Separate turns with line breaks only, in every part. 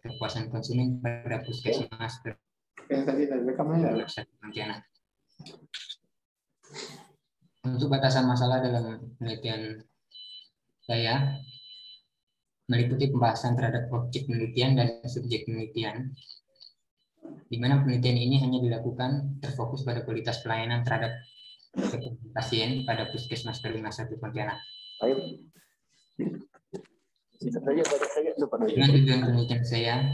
kepuasan konsumen pada puskesmas Pontianak. Untuk batasan masalah dalam penelitian saya meliputi pembahasan terhadap objek penelitian dan subjek penelitian, di mana penelitian ini hanya dilakukan terfokus pada kualitas pelayanan terhadap pasien pada Puskesmas Teruna 1 Pontianak. Dengan tujuan penelitian saya,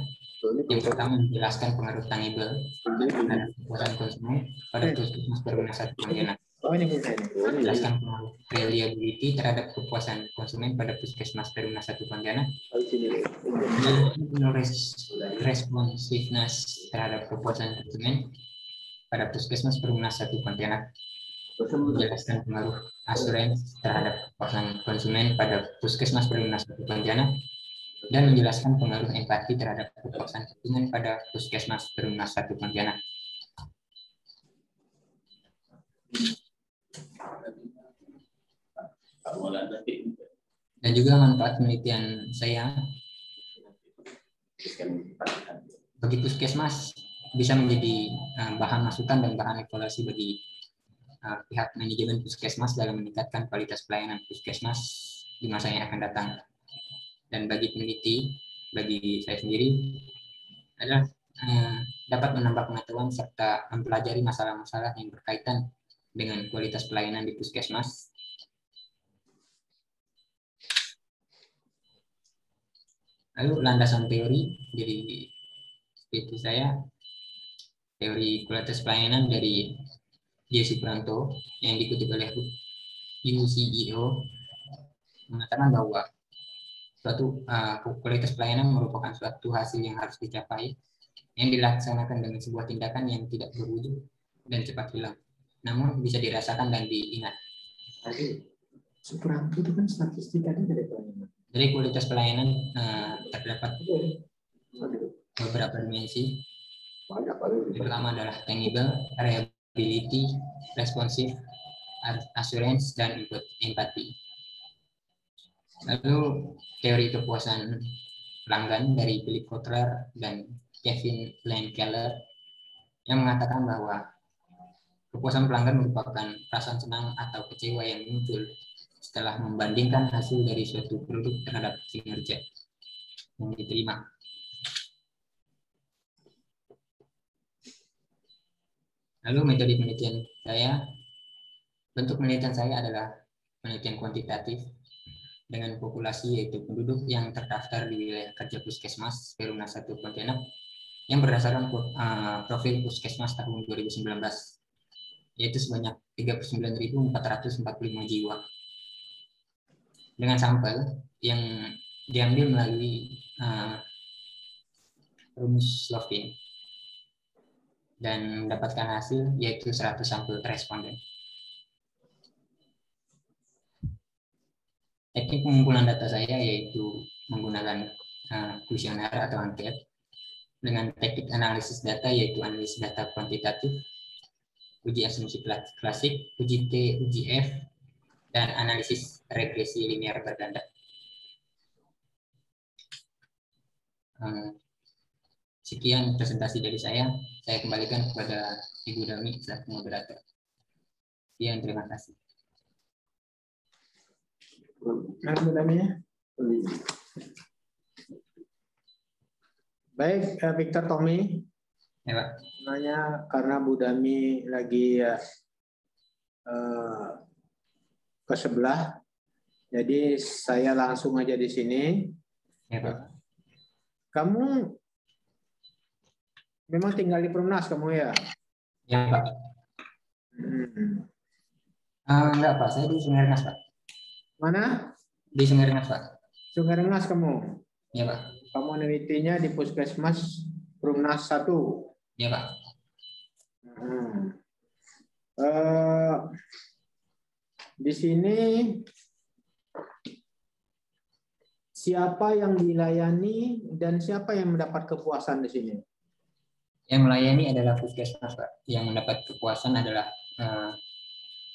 yang pertama menjelaskan pengaruh tangible terhadap kepuasan konsumen pada Puskesmas Teruna 1 Pontianak. Menjelaskan pengaruh reliability terhadap kepuasan konsumen pada Puskesmas Teruna 1 Pontianak. Responsiveness terhadap kepuasan konsumen pada Puskesmas Teruna 1 Pontianak. Menjelaskan pengaruh asuransi terhadap kepuasan konsumen pada Puskesmas Teruna 1 Pontianak, dan menjelaskan pengaruh empati terhadap kepuasan konsumen pada Puskesmas Teruna 1 Pontianak. Dan juga manfaat penelitian saya bagi puskesmas bisa menjadi bahan masukan dan bahan evaluasi bagi pihak manajemen puskesmas dalam meningkatkan kualitas pelayanan puskesmas di masa yang akan datang. Dan bagi peneliti, bagi saya sendiri adalah dapat menambah pengetahuan serta mempelajari masalah-masalah yang berkaitan dengan kualitas pelayanan di puskesmas. Lalu landasan teori dari seperti saya, teori kualitas pelayanan dari Jesse Pranto yang dikutip oleh UCEO mengatakan bahwa suatu kualitas pelayanan merupakan suatu hasil yang harus dicapai yang dilaksanakan dengan sebuah tindakan yang tidak berwujud dan cepat hilang, namun bisa dirasakan dan diingat.
Supranto itu kan statistik tadi dari pelayanan.
Dari kualitas pelayanan terdapat beberapa dimensi. Yang pertama adalah tangible, reliability, responsive, assurance, dan empati. Lalu teori kepuasan pelanggan dari Philip Kotler dan Kevin Lane Keller yang mengatakan bahwa kepuasan pelanggan merupakan perasaan senang atau kecewa yang muncul setelah membandingkan hasil dari suatu produk terhadap kinerja yang diterima. Lalu metode penelitian saya, bentuk penelitian saya adalah penelitian kuantitatif dengan populasi yaitu penduduk yang terdaftar di wilayah kerja Puskesmas Teruna 1 Pontianak yang berdasarkan profil Puskesmas tahun 2019, yaitu sebanyak 39.445 jiwa. Dengan sampel yang diambil melalui rumus Slovin dan mendapatkan hasil yaitu 100 sampel responden. Teknik pengumpulan data saya yaitu menggunakan kuesioner atau angket dengan teknik analisis data yaitu analisis data kuantitatif, uji asumsi klasik, uji T, uji F, dan analisis regresi linear berganda. Sekian presentasi dari saya kembalikan kepada Ibu Dami selaku moderator. Sekian, terima kasih.
Mana Bu Daminya? Baik, Victor Tommy.
Ya, Pak.
Nanya karena Bu Dami lagi ke sebelah, jadi saya langsung aja di sini.
Ya, Pak.
Kamu memang tinggal di Perumnas kamu ya?
Ya, Pak. Enggak, Pak. Saya di Sungai Rengas, Pak.
Mana?
Di Sungai Rengas, Pak.
Sungai Rengas kamu?
Ya, Pak.
Kamu menelitinya di Puskesmas Perumnas 1?
Ya, Pak.
Di sini siapa yang dilayani dan siapa yang mendapat kepuasan di sini?
Yang melayani adalah Puskesmas, Pak. Yang mendapat kepuasan adalah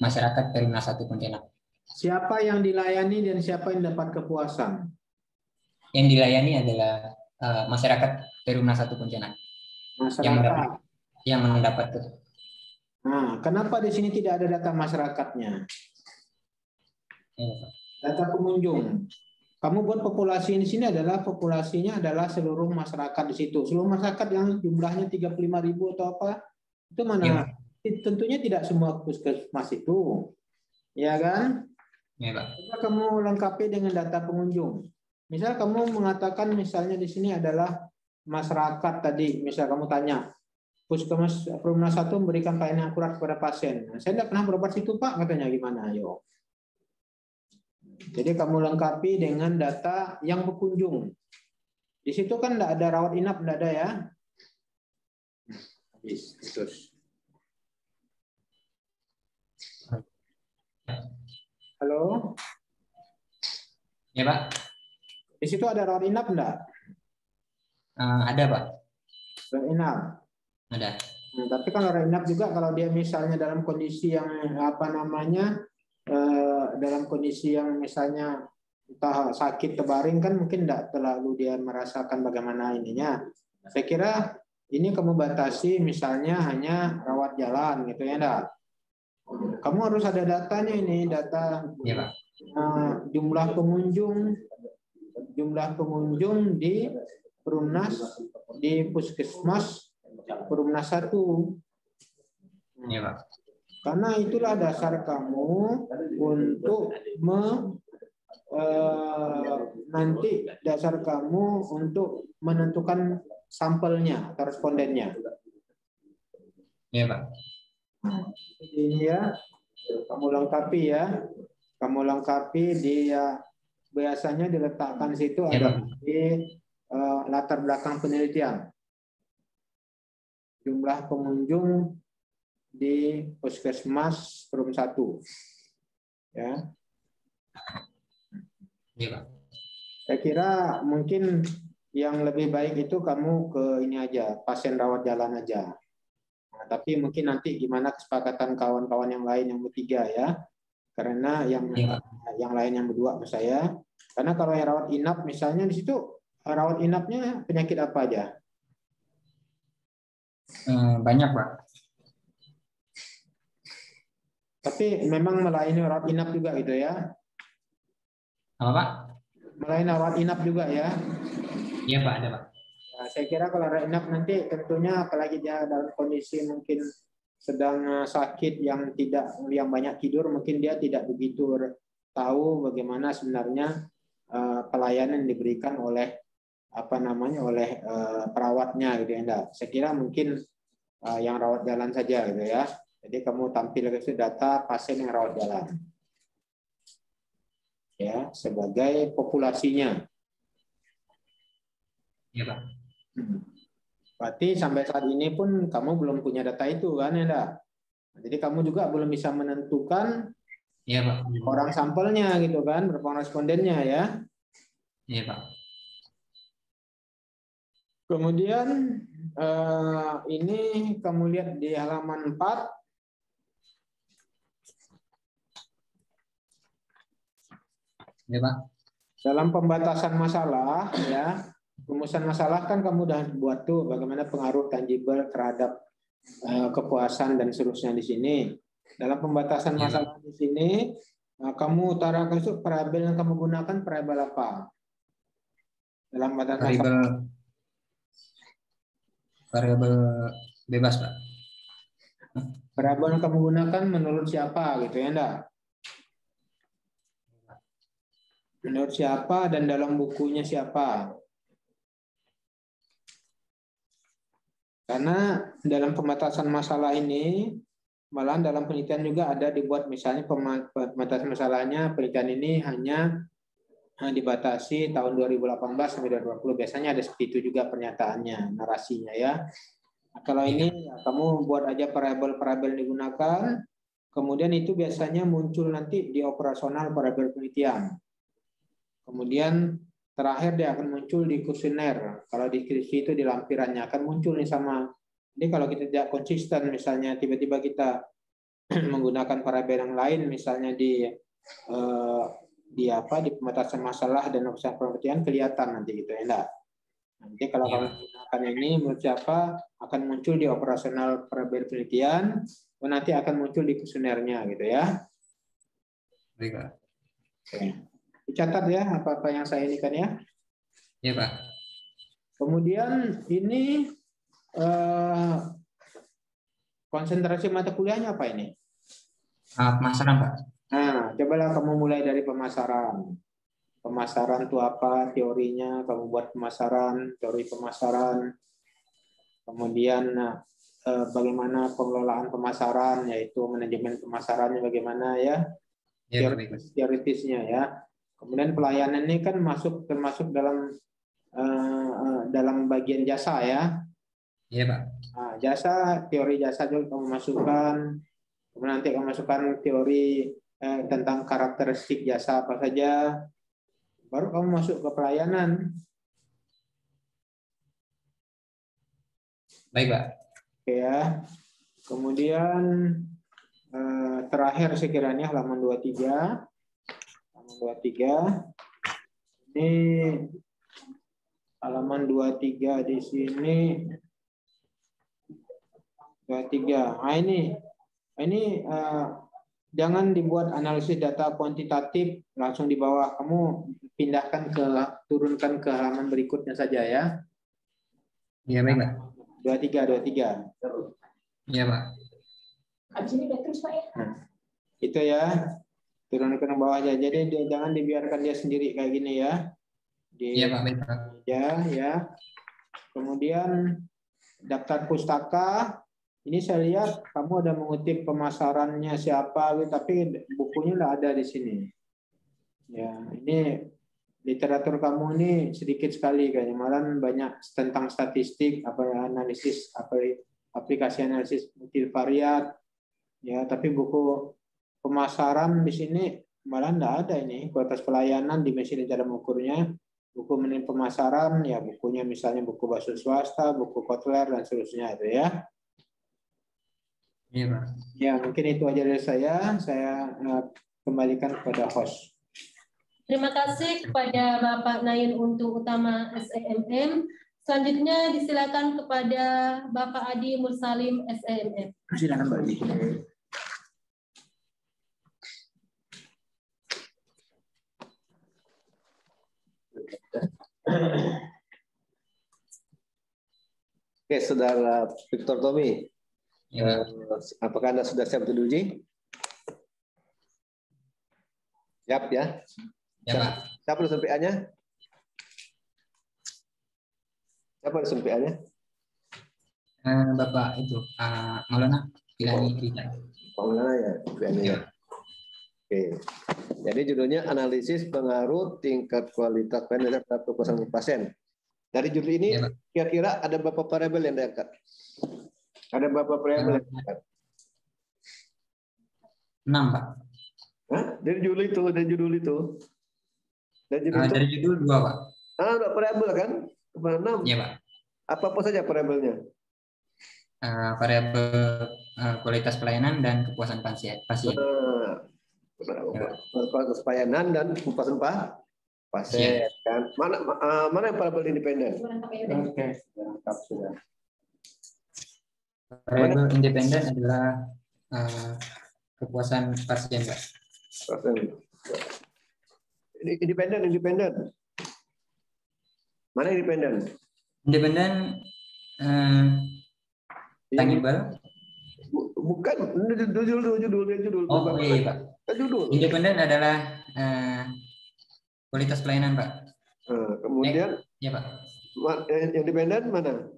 masyarakat Teruna 1 Pontianak.
Siapa yang dilayani dan siapa yang dapat kepuasan?
Yang dilayani adalah masyarakat Perumnas 1 Pontianak
Masyarakat.
yang mendapat itu.
Nah, kenapa di sini tidak ada data masyarakatnya?
Ya, Pak.
Data pengunjung. Kamu buat populasi di sini adalah populasinya adalah seluruh masyarakat di situ. Seluruh masyarakat yang jumlahnya 35.000 atau apa, itu mana?
Ya, Pak.
Tentunya tidak semua puskesmas itu. Ya kan?
Ya, Pak.
Coba kamu lengkapi dengan data pengunjung. Misal kamu mengatakan misalnya di sini adalah masyarakat tadi, misal kamu tanya, Puskesmas Perumnas 1 memberikan pelayanan akurat kepada pasien. Nah, saya tidak pernah berobat situ Pak, katanya gimana? Ayo. Jadi kamu lengkapi dengan data yang berkunjung. Di situ kan tidak ada rawat inap, tidak ada ya. Habis, terus. Halo?
Ya, Pak.
Di situ ada rawat inap enggak?
Ada, Pak.
Rawat inap.
Ada.
Nah, tapi kalau rawat inap juga kalau dia misalnya dalam kondisi yang dalam kondisi yang misalnya entah sakit terbaring kan mungkin tidak terlalu dia merasakan bagaimana ininya. Saya kira ini kamu batasi misalnya hanya rawat jalan gitu ya enggak? Kamu harus ada datanya ini, data
Ya, Pak.
jumlah pengunjung di Perumnas, di Puskesmas Perumnas 1.
Ya, Pak.
Karena itulah dasar kamu untuk nanti dasar kamu untuk menentukan sampelnya atau respondennya.
Ya, Pak.
Ini ya, kamu lengkapi ya. Kamu lengkapi dia biasanya diletakkan situ
Ya,
ada
Pak.
di latar belakang penelitian. Jumlah pengunjung di Puskesmas Perum 1. Ya.
Ya, Pak.
Saya kira mungkin yang lebih baik itu kamu ke ini aja, pasien rawat jalan aja. Nah, tapi mungkin nanti gimana kesepakatan kawan-kawan yang lain yang bertiga ya. Karena yang lain yang berdua sama saya. Karena kalau yang rawat inap misalnya di situ rawat inapnya penyakit apa aja?
Banyak, Pak.
Tapi memang melayani rawat inap juga gitu ya?
Apa, Pak?
Melayani rawat inap juga ya?
Iya, Pak, ada, Pak.
Nah, saya kira kalau rawat inap nanti tentunya apalagi dia dalam kondisi mungkin sedang sakit yang banyak tidur, mungkin dia tidak begitu tahu bagaimana sebenarnya pelayanan yang diberikan oleh perawatnya gitu ya. Saya kira mungkin yang rawat jalan saja gitu ya. Jadi kamu tampil ke data pasien yang rawat jalan. Ya, sebagai populasinya.
Iya, Pak.
Berarti sampai saat ini pun kamu belum punya data itu kan ya? Jadi kamu juga belum bisa menentukan
Iya, Pak.
orang sampelnya gitu kan, berapa respondennya ya.
Iya, Pak.
Kemudian ini kamu lihat di halaman 4.
Iya, Pak.
Dalam pembatasan masalah ya, rumusan masalah kan kamu udah buat tuh bagaimana pengaruh tangible terhadap kepuasan dan seterusnya di sini. Dalam pembatasan masalah di sini kamu utarakan itu variabel yang kamu gunakan variabel apa? Dalam batasan
variabel bebas, Pak.
Variabel yang kamu gunakan menurut siapa gitu ya enggak? Menurut siapa dan dalam bukunya siapa? Karena dalam pembatasan masalah ini, malahan dalam penelitian juga ada dibuat misalnya pembatasan masalahnya, penelitian ini hanya dibatasi tahun 2018 sampai 2020. Biasanya ada seperti itu juga pernyataannya, narasinya ya. Nah, kalau ini kamu buat aja variabel-variabel yang digunakan, kemudian itu biasanya muncul nanti di operasional variabel penelitian. Kemudian terakhir dia akan muncul di kuesioner. Kalau di skripsi itu di lampirannya akan muncul nih sama. Jadi kalau kita tidak konsisten, misalnya tiba-tiba kita menggunakan variabel yang lain, misalnya di pembatasan masalah dan urusan penelitian kelihatan nanti gitu ya enggak. Nanti kalau
Iya,
kamu
Pak.
gunakan ini, menurut siapa akan muncul di operasional variabel penelitian, nanti akan muncul di kuesionernya gitu ya.
Baik, Pak.
Oke. Dicatat ya apa-apa yang saya ini kan ya.
Iya, Pak.
Kemudian ini konsentrasi mata kuliahnya apa ini?
Pemasaran, Pak.
Nah, cobalah kamu mulai dari pemasaran. Pemasaran itu apa? Teorinya, kamu buat pemasaran, teori pemasaran. Kemudian bagaimana pengelolaan pemasaran, yaitu manajemen pemasarannya bagaimana ya,
Iya, Pak. Baik, Pak.
teoritisnya ya. Kemudian pelayanan ini kan termasuk dalam bagian jasa ya.
Iya, Pak.
Nah, jasa, teori jasa juga kamu masukkan. Kemudian nanti kamu masukkan teori tentang karakteristik jasa apa saja. Baru kamu masuk ke pelayanan.
Baik, Pak.
Oke ya. Kemudian terakhir sekiranya halaman 23. Halaman 23. Ini halaman 23 di sini. 23. Nah, ini jangan dibuat analisis data kuantitatif langsung di bawah. Kamu turunkan ke halaman berikutnya saja ya.
Iya, baik, Pak.
23.
Iya, Pak.
Habis ini udah terus Pak ya?
Nah, itu ya. Turunkan ke bawah aja. Jadi jangan dibiarkan dia sendiri kayak gini ya.
Iya, Pak. Baik, Pak.
Ya. Kemudian daftar pustaka. Ini saya lihat kamu ada mengutip pemasarannya siapa, tapi bukunya nggak ada di sini. Ya, ini literatur kamu ini sedikit sekali kayaknya, malah banyak tentang statistik, analisis, aplikasi analisis multivariat, ya. Tapi buku pemasaran di sini malah nggak ada ini. Kualitas pelayanan, dimensi dan cara mengukurnya, buku menilai pemasaran, ya bukunya misalnya buku bahasa swasta, buku Kotler dan seterusnya itu ya.
Iya, Pak.
Ya, mungkin itu aja dari saya. Saya kembalikan kepada host.
Terima kasih kepada Bapak Nain untuk utama SEMM. Selanjutnya disilakan kepada Bapak Adi Mursalim SEMM.
Silakan Mbak Adi.
Oke, Saudara Victor Tommy,
Iya,
apakah Anda sudah siap untuk diuji? Siap ya?
Iya, Pak.
Siapa tulisan PA-nya? Siapa tulisan PA-nya?
Bapak itu, Maulana Pilani Rita.
Paulana ya, PA-nya ya. Oke. Jadi judulnya analisis pengaruh tingkat kualitas pelayanan terhadap kepuasan pasien. Dari judul ini
Ya, Pak.
kira-kira ada berapa variabel yang diangkat? Ada berapa variabel yang diangkat?
6, Pak.
Hah? Dari judul itu. Dari judul itu.
Dari judul 2, Pak.
Ada variabel kan? 6.
Iya, Pak.
Apa saja variabelnya?
Variabel kualitas pelayanan dan kepuasan pasien.
Kualitas pelayanan dan kepuasan pasien kan. Mana yang variabel independen?
Oke.
Sudah.
Variabel independen adalah kepuasan pasien, Pak.
Independen. Mana independen?
Independen tangible.
Bukan judul.
Oh, iya, Pak.
Judul.
Independen adalah kualitas pelayanan, Pak.
Kemudian
Ya, Pak.
independen mana?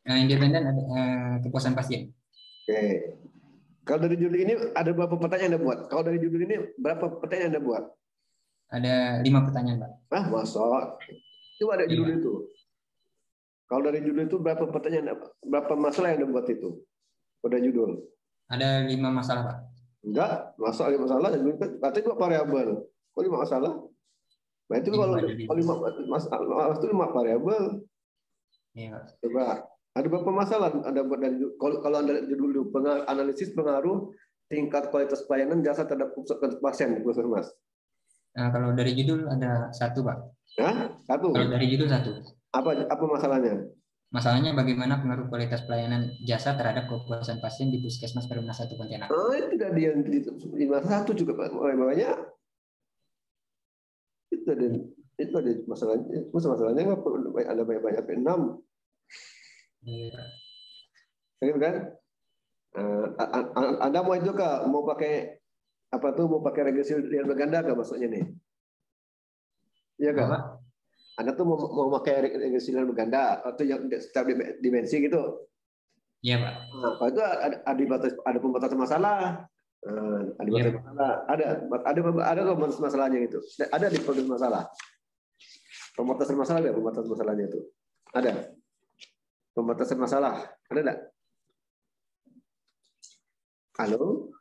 Independen ada kepuasan pasien.
Oke. Kalau dari judul ini ada berapa pertanyaan Anda buat? Kalau dari judul ini berapa pertanyaan Anda buat?
Ada 5 pertanyaan, Pak.
Masa? Coba ada judul itu. Kalau dari judul itu berapa pertanyaan, berapa masalah yang Anda buat itu? Pada judul.
Ada 5 masalah, Pak.
Enggak, masalah. Berarti 2 variabel. Kok 5 masalah? Nah itu kalau 5 masalah itu 5 variabel.
Iya, Pak.
Coba. Ada berapa masalah Anda buat dari kalau Anda judul analisis pengaruh tingkat kualitas pelayanan jasa terhadap pasien, Mas?
Kalau dari judul ada 1, Pak.
Hah? 1.
Kalau dari judul 1.
Apa masalahnya?
Masalahnya bagaimana pengaruh kualitas pelayanan jasa terhadap kepuasan pasien di Puskesmas Perumna 1 Pontianak.
Itu tadi yang di masa satu juga Pak. Makanya itu ada masalahnya nggak ada banyak 6. Gitu kan? Anda mau itu kak mau pakai mau pakai regresi linear berganda kak maksudnya nih? Iya kak? Anda tuh mau pakai regresi linear berganda atau yang setiap dimensi gitu?
Iya Pak.
Nah, kalau itu ada pembatasan masalah. Ada masalah. Ada pembatasan masalahnya itu. Ada di pembatasan masalah. Pembatasan masalah ada pembatasan masalahnya itu. Ada. Pembatasan masalah. Ada enggak? Halo?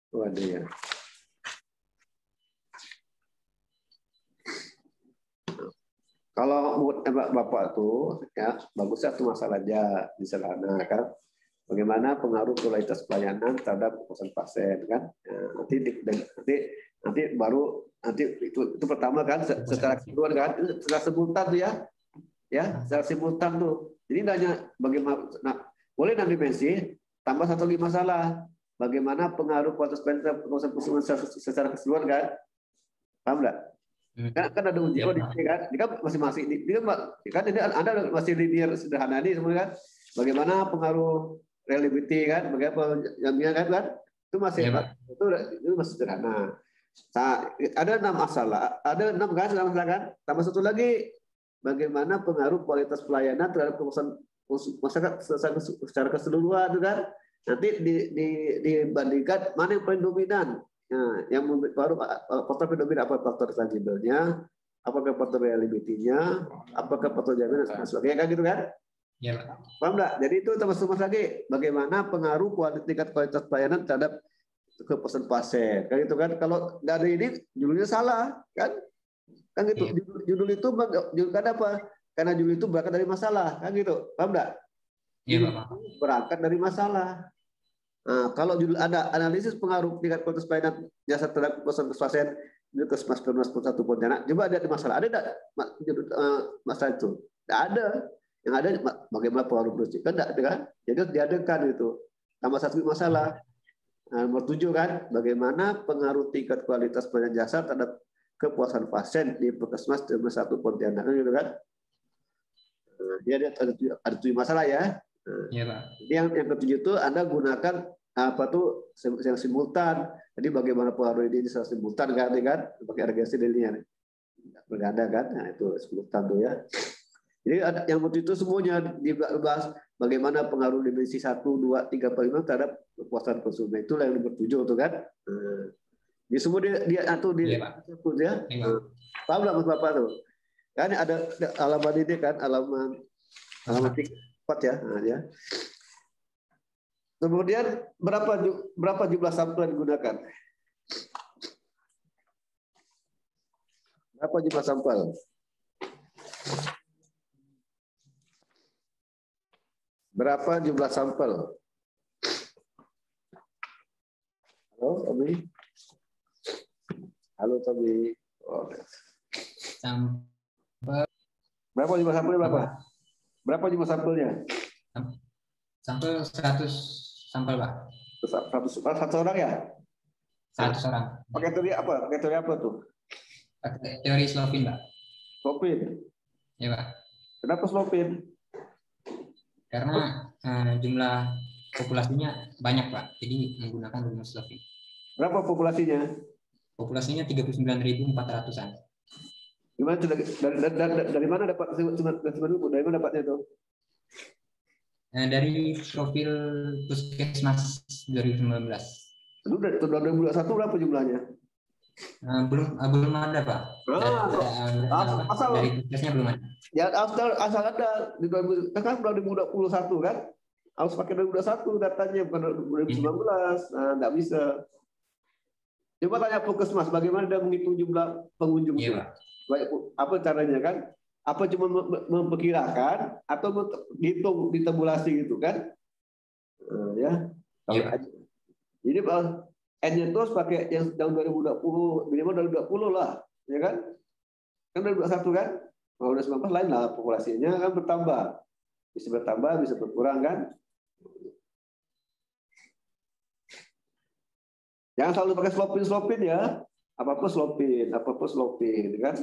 Oh, ada ya. Kalau menurut Bapak tuh ya bagusnya tuh masalahnya di sana kan. Bagaimana pengaruh kualitas pelayanan terhadap kepuasan pasien kan? Nah, nanti baru itu pertama kan secara keseluruhan kan, secara simultan tuh ya secara simultan tuh. Jadi hanya bagaimana boleh 6 dimensi tambah 1 lagi masalah. Bagaimana pengaruh kualitas pelayanan terhadap kepuasan pasien secara keseluruhan kan? Paham nggak? Kan ada ujian di sini kan, ini kan masing-masing, kan ini Anda masih linear sederhana ini semua kan, bagaimana pengaruh reliability kan, bagaimana kan, itu masih itu masih sederhana. Nah, ada 6 masalah, ada 6 kan, kan, tambah 1 lagi, bagaimana pengaruh kualitas pelayanan terhadap kepuasan masyarakat secara keseluruhan, kan, nanti dibandingkan mana yang paling dominan. Nah, yang baru faktor dominan apa faktor tangible-nya, apakah faktor reliability-nya, apakah faktor jaminan dan sebagainya kan gitu kan?
Iya, Pak.
Paham enggak? Jadi itu termasuk lagi bagaimana pengaruh tingkat kualitas pelayanan terhadap kepuasan pasien. Kan gitu kan? Kalau dari ini judulnya salah, kan? Kan gitu.
Iya.
Judul itu kan apa? Karena judul itu berangkat dari masalah, kan gitu. Paham enggak?
Iya, Pak.
Berangkat dari masalah. Nah, kalau judul ada analisis pengaruh tingkat kualitas pelayanan jasa terhadap kepuasan pasien di Puskesmas Perumna 1 Pontianak, coba ada masalah. Ada enggak masalah itu? Tidak ada. Yang ada bagaimana pengaruh produksi kan tidak kan? Jadi diadakan itu. Tambah 1 masalah. Nomor 7 kan, bagaimana pengaruh tingkat kualitas pelayanan jasa terhadap kepuasan pasien di Puskesmas Perumna 1 Pontianak gitu kan? Dia ada 7 masalah ya.
Iya, Pak.
Yang ketujuh itu Anda gunakan apa tuh yang simultan. Jadi bagaimana pengaruh ini secara simultan kan, pakai regresi linear berganda kan, nah itu simultan tuh ya. Jadi yang itu semuanya dibahas bagaimana pengaruh dimensi 1, 2, 3, 4, 5 terhadap kepuasan konsumen. Itulah yang nomor 7 tuh kan. Di semua dia atau di ya. Paham nggak Mas Bapak tuh? Kan ada halaman ini kan, halaman 4 ya. Nah, ya. Kemudian berapa jumlah sampel yang digunakan? Berapa jumlah sampel? Berapa jumlah sampel? Halo, Tobi. Halo, Tobi. Oh.
Sampel.
Berapa jumlah sampelnya berapa? Berapa jumlah sampelnya?
Sampel 100 sampel, Pak.
100 orang ya?
100 orang.
Pakai teori apa? Pakai teori apa tuh?
Pakai teori Slovin, Pak.
Slovin.
Ya, Pak.
Kenapa Slovin?
Karena jumlah populasinya banyak, Pak. Jadi menggunakan rumus Slovin.
Berapa populasinya?
Populasinya 39.400-an.
Gimana dari mana dapat dari mana dapatnya itu?
Dari profil Puskesmas 2019.
Dulu dari tahun 2021 berapa jumlahnya?
Belum ada, Pak. Dari Puskesnya belum ada.
Ya asal ada di 2021 kan? Harus pakai 2021 datanya bukan 2019. Nah, enggak bisa. Coba tanya Puskesmas bagaimana dia menghitung jumlah pengunjung itu. Apa caranya kan? Apa cuma memperkirakan atau menghitung di tabulasi gitu kan? Ya. Jadi N-nya terus pakai yang tahun 2020, minimal 2020 lah, ya kan? Kan 2021 kan? Kalau udah 19 lain lah, populasinya kan bertambah. Bisa bertambah, bisa berkurang kan. Jangan selalu pakai slopin ya. Apapun slopin kan.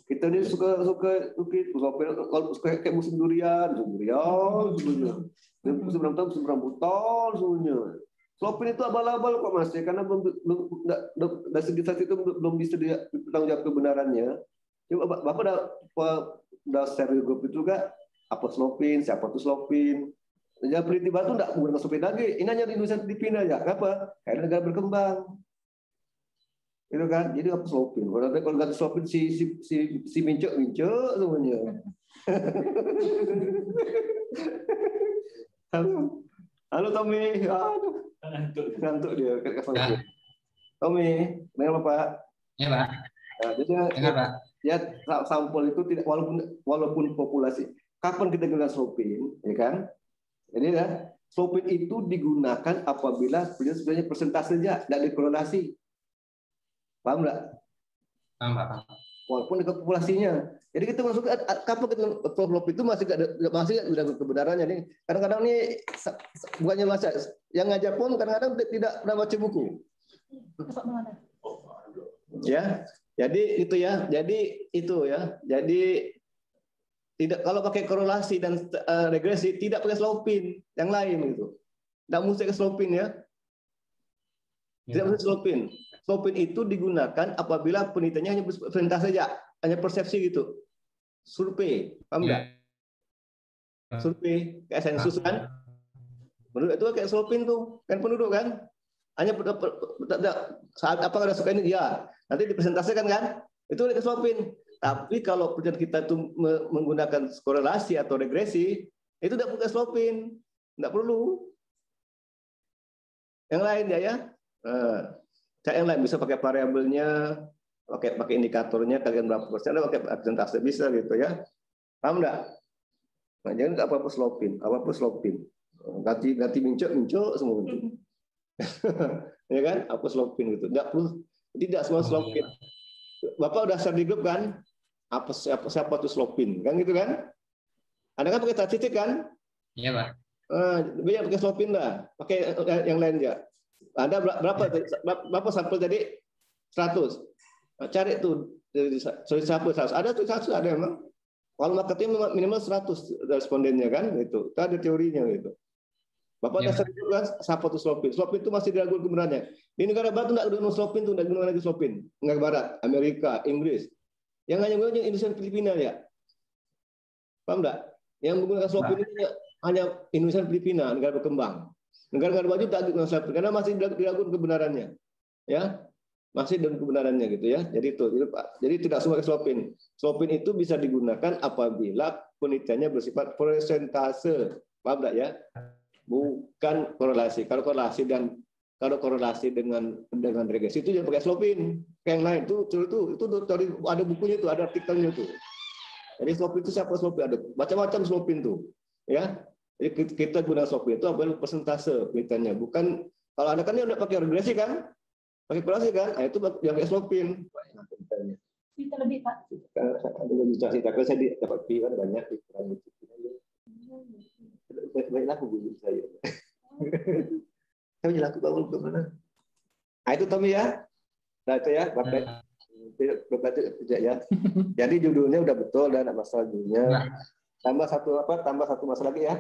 Kita ini suka slopin kalau suka kayak musim durian semuanya. Musim rambutan semuanya. Slopin itu abal-abal kok Mas, ya, karena dari segi saat itu belum bisa ditanggung jawab kebenarannya. Coba Bapak udah share di grup itu juga apa slopin, siapa tuh slopin. Ya peneliti batu enggak menggunakan slopin lagi. Ini hanya di Indonesia Filipina ya. Kenapa? Karena negara berkembang. Itu kan. Jadi apa slopin? Kalau nggak slopin si mincuk semuanya. Halo Tommy. Aduh. Ngantuk dia.
Ya.
Tommy, dengar Pak?
Ya, Pak.
Nah, jadi
Dengar, Pak.
ya sampel itu tidak walaupun populasi. Kapan kita gunakan slopin, ya kan? Jadi ya, slopin itu digunakan apabila sebenarnya persentasenya tidak dikorelasi. Paham nggak?
Paham, Pak.
Walaupun dengan populasinya. Jadi kita masuk kapan kita slopin itu masih udah kebenarannya nih. Kadang-kadang nih bukannya masa yang ngajar pun kadang-kadang tidak pernah baca buku. Ya, jadi itu ya. Jadi tidak, kalau pakai korelasi dan regresi tidak pakai slopin, yang lain itu. Tidak mesti pakai slopin ya. Tidak mesti slopin. Slopin itu digunakan apabila penelitiannya hanya persentase saja, hanya persepsi gitu. Survei, paham nggak? Survei kayak sensus kan? Penduduk itu kayak slopin tuh, kan penduduk kan? Hanya saat apa ada suka ini ya. Nanti dipresentasikan kan? Itu kayak slopin. Tapi kalau penelitian kita itu menggunakan korelasi atau regresi, itu tidak pakai slopin, tidak perlu. Yang lain ya. Yang lain bisa pakai variabelnya, pakai indikatornya, kalian berapa persen, pakai persentase bisa gitu ya. Paham enggak? Nah, jangan enggak apa-apa slopin. Ganti mincuk semua. Ya kan? Apa slopin gitu. Enggak perlu, tidak semua slopin. Bapak udah share di grup kan? Siapa tuh slopin kan gitu kan? Anda kan pakai statistik kan?
Iya, Pak.
Biar pakai slopin lah, pakai yang lain ya. Ada berapa sampel tadi? 100. Nah, cari tuh sampel 100. Ada tuh 100 ada emang. Kalau marketnya minimal 100 respondennya kan gitu. Itu ada teorinya gitu. Bapak dasar itu kan siapa tuh slopin? Slopin itu masih diragukan kebenarannya. Di negara barat enggak ada slopin tuh, enggak guna lagi slopin. Negara barat, Amerika, Inggris. Yang hanya menggunakan Indonesia Filipina ya. Paham enggak? Yang menggunakan slopin ini hanya Indonesia Filipina, negara berkembang. Negara-negara maju tak guna slopin karena masih diragukan kebenarannya. Ya. Masih dalam kebenarannya gitu ya. Jadi tidak semua slopin. Slopin itu bisa digunakan apabila penelitiannya bersifat persentase. Paham enggak ya? Bukan korelasi. Kalau korelasi dengan regresi itu jangan pakai slopin. Kayak yang lain itu ada bukunya itu, ada artikelnya tuh. Jadi slopin itu siapa slopin? Ada macam-macam slopin tuh, ya. Jadi kita guna slopin itu adalah persentase penelitiannya. Bukan kalau Anda kan ini udah pakai regresi kan? Pakai korelasi kan? Nah, itu jangan pakai slopin.
Bisa lebih, Pak.
Ada ilustrasi, tapi saya dapat kan banyak di baik laku bu saya. Saya laku bangun ke mana? Nah itu Tommy ya. Nah itu ya, berarti tidak ya. Jadi judulnya udah betul dan masalah judulnya. Tambah satu masalah lagi ya.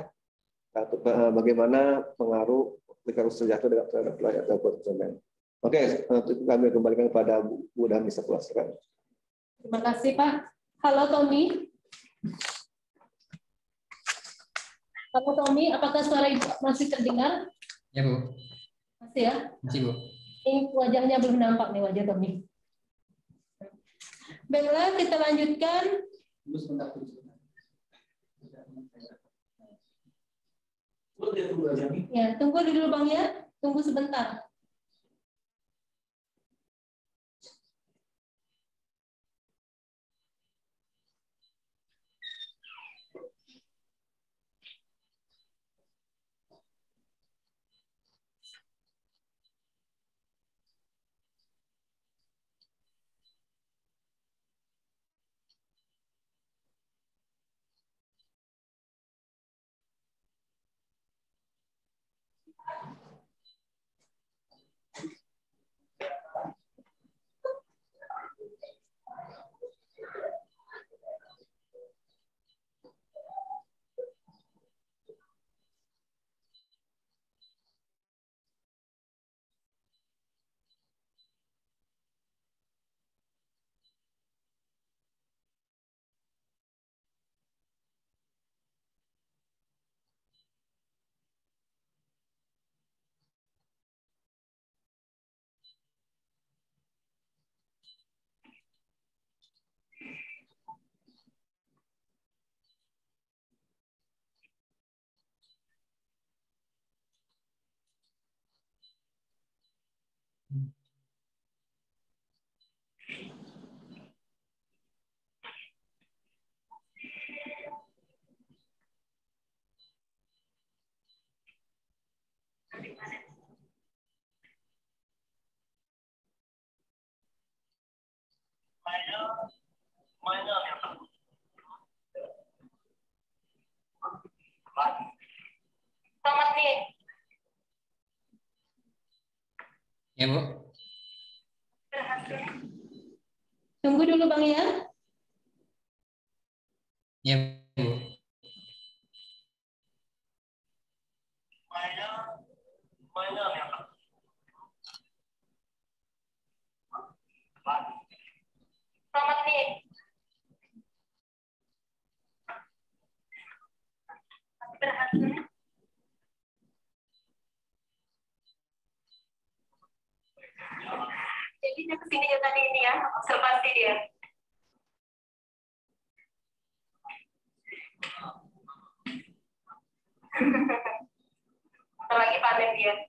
Bagaimana pengaruh lingkaran sejahtera terhadap rakyat dan konsumen. Oke, kami kembalikan kepada Bu Dami setelah.
Terima kasih Pak. Halo Tommy. Halo Tommy, apakah suara Ibu masih terdengar?
Ya, Bu.
Masih ya?
Masih, Bu.
Ini wajahnya belum nampak nih wajah Tommy. Baiklah, kita lanjutkan. Ya, tunggu dulu Bang ya. Tunggu sebentar. Selamat nih.
Ya, Bu.
Tunggu dulu Bang ya.
Ya, Bu.
Selamat nih. Berhasil. Jadi dia kesini ya tadi ini ya, observasi dia. Lagi panen dia.